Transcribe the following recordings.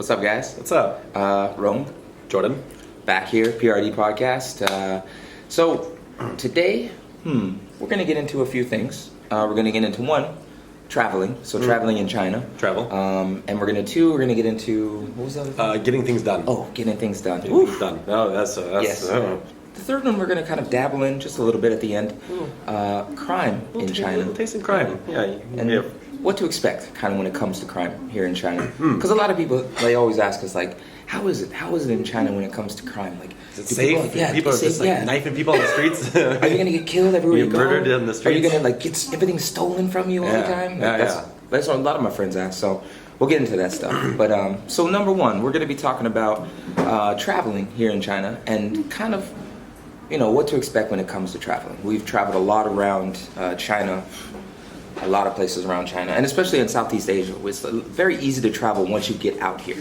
What's up, guys? What's up? Rome, Jordan. back here, PRD podcast. So today, we're going to get into a few things. We're going to get into one, traveling. So traveling in China. Travel. And we're going to get into, what was the other thing? Getting things done. Oh, getting things done. Getting things done. No, that's Yes. The third one we're going to kind of dabble in just a little bit at the end. Crime in China. Tasting crime. Yeah. And what to expect kind of when it comes to crime here in China. Because a lot of people, they always ask us like, how is it in China when it comes to crime? Like, Is it safe? People are just like knifing people on the streets. Are you gonna get killed everywhere you go? Murdered in the streets? Are you gonna like get everything stolen from you all the time? Like, that's what a lot of my friends ask. So we'll get into that stuff. But so number one, we're gonna be talking about traveling here in China and kind of, what to expect when it comes to traveling. We've traveled a lot around China. A lot of places around China, and especially in Southeast Asia. It's very easy to travel once you get out here.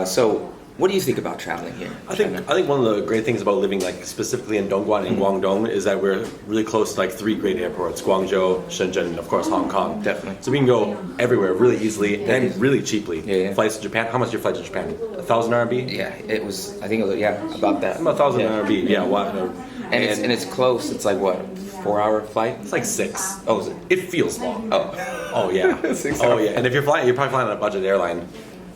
So, what do you think about traveling here? I think one of the great things about living like specifically in Dongguan and Guangdong is that we're really close to like three great airports: Guangzhou, Shenzhen, and of course Hong Kong. Definitely. So we can go everywhere really easily and really cheaply. Yeah. Flights to Japan. How much is your flight to Japan? 1,000 RMB? Yeah, it was. I think it was about that. About 1,000 RMB. Yeah. What? And it's close. It's like what, 4-hour flight? It's like 6. Oh, is it? It feels long. Oh Yeah. 6 Oh hours. yeah. And if you're probably flying on a budget airline.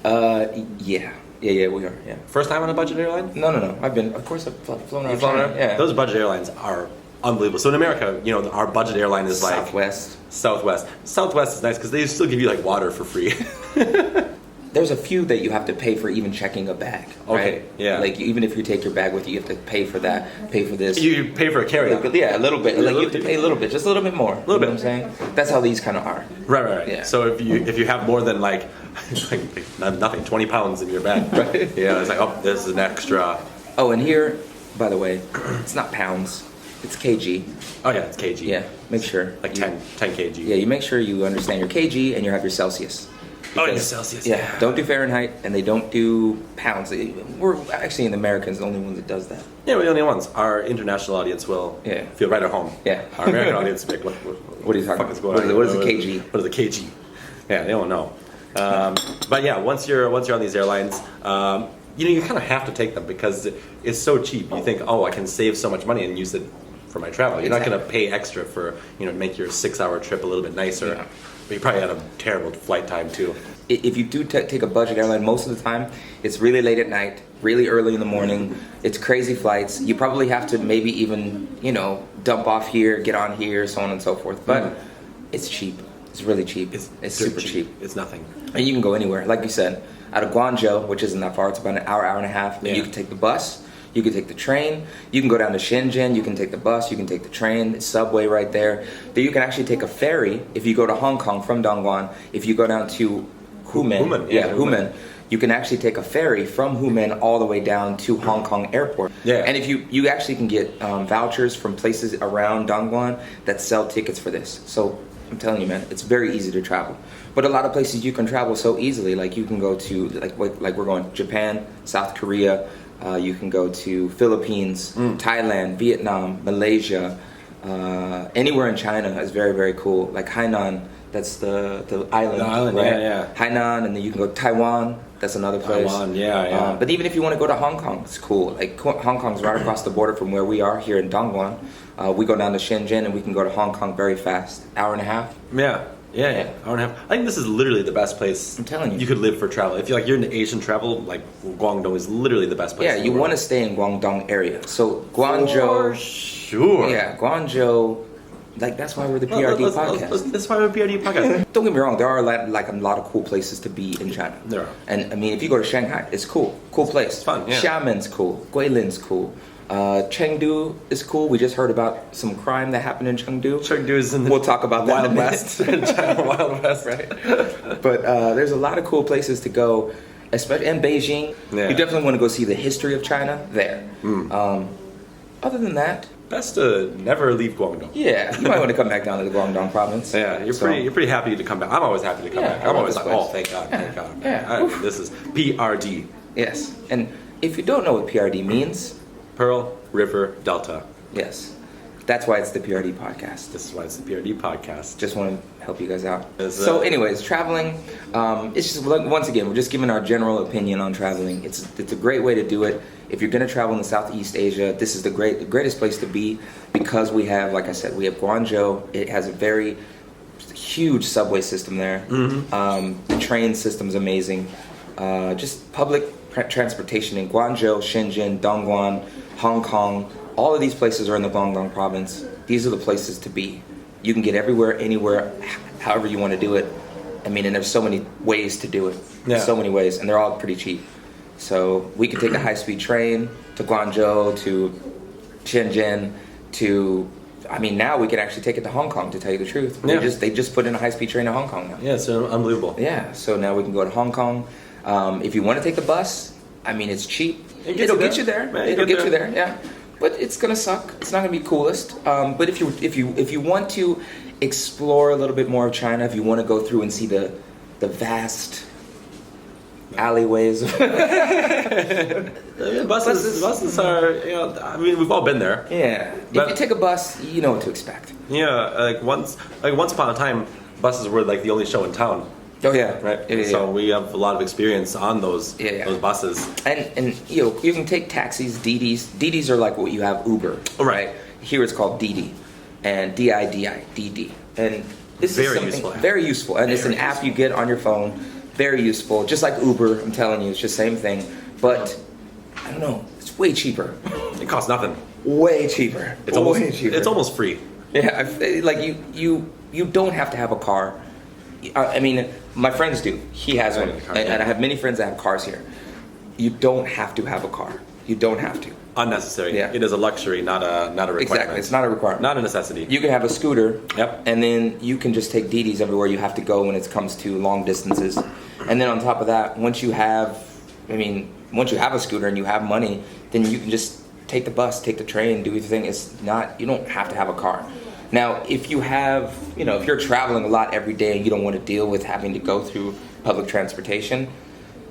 Yeah, we are. Yeah. First time on a budget airline? No. Of course, I've flown around. Flown China. around? Yeah. Those budget airlines are unbelievable. So in America, our budget airline is like Southwest. Southwest is nice because they still give you like water for free. There's a few that you have to pay for even checking a bag. Okay, right? yeah. Like even if you take your bag with you, you have to pay for that, pay for this. You pay for a carry-on. Yeah, a little bit. Like you have to pay a little bit, just a little bit more. A little bit. You know what I'm saying? That's how these kind of are. Right. Yeah. So if you have more than like nothing, 20 pounds in your bag, Right. Yeah, it's like, oh, this is an extra. Oh, and here, by the way, it's not pounds, it's kg. Oh yeah, it's kg. Yeah, make sure. Like 10 kg. Yeah, you make sure you understand your kg and you have your Celsius. Your Celsius. Yeah, don't do Fahrenheit and they don't do pounds. We're actually in Americans the only one that does that. Yeah, we're the only ones. Our international audience will feel right at home. Yeah. Our American audience will be like, what are you talking about? Is going on? What is a kg? What is a kg? Yeah, they don't know. But yeah, once you're on these airlines, you kind of have to take them because it's so cheap. You think, oh, I can save so much money and use it for my travel. You're not going to pay extra for make your 6-hour trip a little bit nicer. Yeah. But you probably had a terrible flight time too. If you do take a budget airline, most of the time it's really late at night, really early in the morning. It's crazy flights. You probably have to maybe even dump off here, get on here, so on and so forth. But it's cheap. It's really cheap. It's super cheap. It's nothing. And you can go anywhere. Like you said, out of Guangzhou, which isn't that far, it's about an hour and a half. Yeah. You can take the bus. You can take the train. You can go down to Shenzhen. You can take the bus. You can take the train. The subway right there. Then you can actually take a ferry if you go to Hong Kong from Dongguan. If you go down to Xiamen, you can actually take a ferry from Xiamen all the way down to Hong Kong airport. Yeah. And if you actually can get vouchers from places around Dongguan that sell tickets for this. So I'm telling you, man, it's very easy to travel. But a lot of places you can travel so easily. Like you can go to like we're going to Japan, South Korea. You can go to Philippines, Thailand, Vietnam, Malaysia, anywhere in China is very, very cool. Like Hainan, that's the island. The island, right? yeah. Hainan, and then you can go to Taiwan. That's another place. Taiwan, yeah. But even if you want to go to Hong Kong, it's cool. Like Hong Kong's right across the border from where we are here in Dongguan. We go down to Shenzhen and we can go to Hong Kong very fast. Hour and a half. Yeah. Hour and a half. I think this is literally the best place. I'm telling you. You could live for travel. If you're into Asian travel, like Guangdong is literally the best place. Yeah, you want to stay in Guangdong area. So Guangzhou. For sure. Yeah, Guangzhou. Like that's why we're the PRD podcast. That's why we're PRD podcast. Don't get me wrong, there are a lot of cool places to be in China. There are. And I mean, if you go to Shanghai, it's cool. Cool place. It's fun, yeah. Xiamen's cool. Guilin's cool. Chengdu is cool. We just heard about some crime that happened in Chengdu. Chengdu is in the We'll talk about that Wild in a minute. West. China, Wild West, right? But there's a lot of cool places to go, especially in Beijing. Yeah. You definitely want to go see the history of China there. Other than that, Best to never leave Guangdong. yeah, you might want to come back down to the Guangdong Province. Yeah, you're pretty happy to come back. I'm always happy to come Yeah, back. I I'm love always this like, place. oh, thank God, thank God. Yeah. This is PRD. Yes, and if you don't know what PRD means, Pearl River Delta. yes, That's why it's the PRD podcast. This is why it's the PRD podcast. Just want to help you guys out. So anyways, traveling, it's just, once again, we're just giving our general opinion on traveling. It's a great way to do it. If you're going to travel in Southeast Asia, this is the greatest place to be, because we have, like I said, we have Guangzhou. It has a very huge subway system there. The train system's amazing. Just public transportation in Guangzhou, Shenzhen, Dongguan, Hong Kong. All of these places are in the Guangdong Province. These are the places to be. You can get everywhere, anywhere, however you want to do it. I mean, and there's so many ways to do it. Yeah. So many ways, and they're all pretty cheap. So we could take a high-speed train to Guangzhou, to Shenzhen, now we can actually take it to Hong Kong, to tell you the truth. Yeah. They just put in a high-speed train to Hong Kong now. Yeah, it's unbelievable. Yeah, so now we can go to Hong Kong. If you want to take the bus, it's cheap. It'll get you there. It'll get you there, yeah. But it's gonna suck. It's not gonna be coolest. But if you want to explore a little bit more of China, if you want to go through and see the vast alleyways, buses are, we've all been there. Yeah. If you take a bus, you know what to expect. Yeah, once upon a time, buses were like the only show in town. Oh yeah, right. Yeah, so we have a lot of experience on those buses. And you can take taxis, Didis. Didis are like what you have Uber, right? Here it's called Didi, and Didi, and this is something very useful. And it's an app you get on your phone, very useful. Just like Uber, I'm telling you, it's just the same thing. But I don't know, it's way cheaper. It costs nothing. Way cheaper. It's almost free. Yeah, like you don't have to have a car. My friends do. He has one, and I have many friends that have cars here. You don't have to have a car. You don't have to. Unnecessary. Yeah. It is a luxury, not a requirement. Exactly, it's not a requirement. Not a necessity. You can have a scooter. Yep. And then you can just take Didis everywhere you have to go when it comes to long distances. And then on top of that, once you have a scooter and you have money, then you can just take the bus, take the train, do your thing. You don't have to have a car. Now, if you have, if you're traveling a lot every day and you don't want to deal with having to go through public transportation,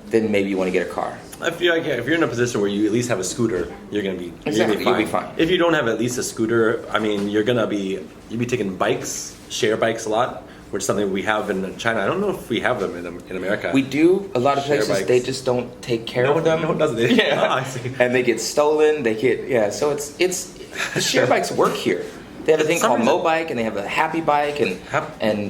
then maybe you want to get a car. If you're in a position where you at least have a scooter, you're gonna be fine. You'll be fine. If you don't have at least a scooter, you'll be taking bikes, share bikes a lot, which is something we have in China. I don't know if we have them in America. We do. A lot of places bikes. they just don't take care of them. No one doesn't. Yeah. Oh, I see. And they get stolen. So it's the share bikes work here. They have a thing called Mobike, and they have a Happy Bike, and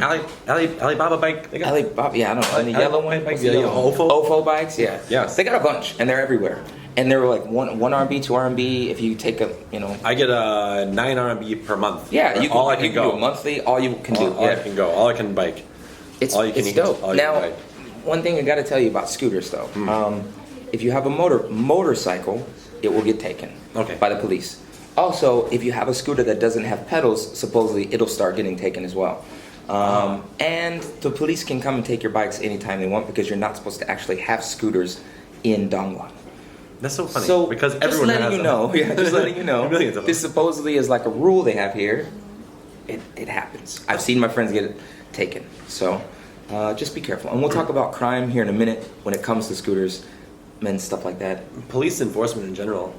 Alibaba bike. Alibaba, yeah, I don't know. And the yellow one, Ofo bikes, yeah. Yes. They got a bunch, and they're everywhere. And they're like one RMB, 2 RMB. If you take I get a 9 RMB per month. Yeah, you can go. do a monthly. All you can do. All I can go. All I can bike. It's eat, dope. all you Now, can bike. one thing I got to tell you about scooters, though. If you have a motorcycle, it will get taken by the police. Also, if you have a scooter that doesn't have pedals, supposedly it'll start getting taken as well. And the police can come and take your bikes anytime they want, because you're not supposed to actually have scooters in Dongguan. That's so funny. So because just everyone letting has you them. know, just letting you know. Millions of them. This supposedly is like a rule they have here. It happens. I've seen my friends get it taken. So just be careful. And we'll talk about crime here in a minute when it comes to scooters and stuff like that. Police enforcement in general